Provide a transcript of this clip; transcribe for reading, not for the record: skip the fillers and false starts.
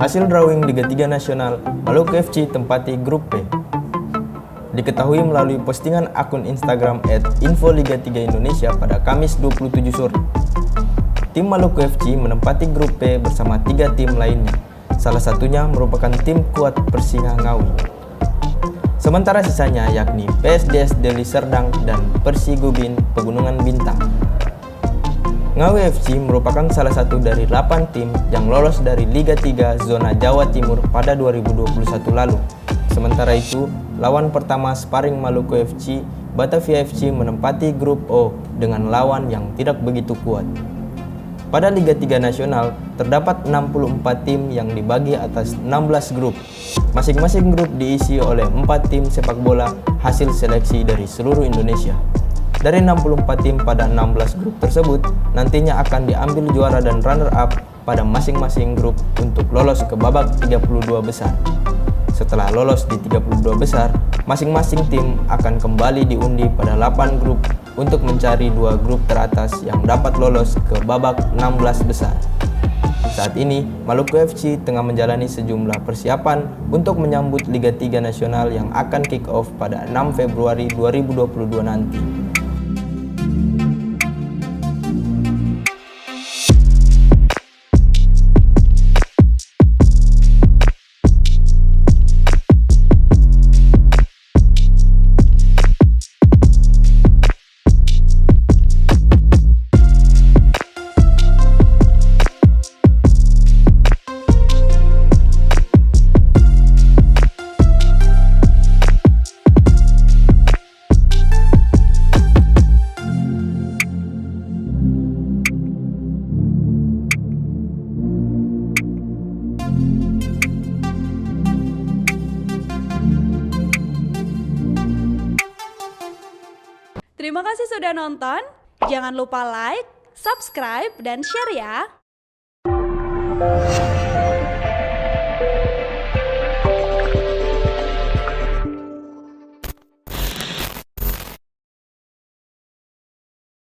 Hasil drawing Liga 3 Nasional, Maluku FC tempati grup P. Diketahui melalui postingan akun Instagram @infoliga3indonesia pada Kamis 27 sore. Tim Maluku FC menempati grup P bersama 3 tim lainnya. Salah satunya merupakan tim kuat Persinga Ngawi. Sementara sisanya yakni PSDS Deli Serdang dan Persigubin Pegunungan Bintang. Ngawi FC merupakan salah satu dari 8 tim yang lolos dari Liga 3 Zona Jawa Timur pada 2021 lalu. Sementara itu, lawan pertama sparring Maluku FC, Batavia FC menempati grup O dengan lawan yang tidak begitu kuat. Pada Liga 3 Nasional, terdapat 64 tim yang dibagi atas 16 grup. Masing-masing grup diisi oleh 4 tim sepak bola hasil seleksi dari seluruh Indonesia. Dari 64 tim pada 16 grup tersebut, nantinya akan diambil juara dan runner-up pada masing-masing grup untuk lolos ke babak 32 besar. Setelah lolos di 32 besar, masing-masing tim akan kembali diundi pada 8 grup untuk mencari 2 grup teratas yang dapat lolos ke babak 16 besar. Saat ini, Maluku FC tengah menjalani sejumlah persiapan untuk menyambut Liga 3 Nasional yang akan kick-off pada 6 Februari 2022 nanti. Terima kasih sudah nonton. Jangan lupa like, subscribe, dan share ya.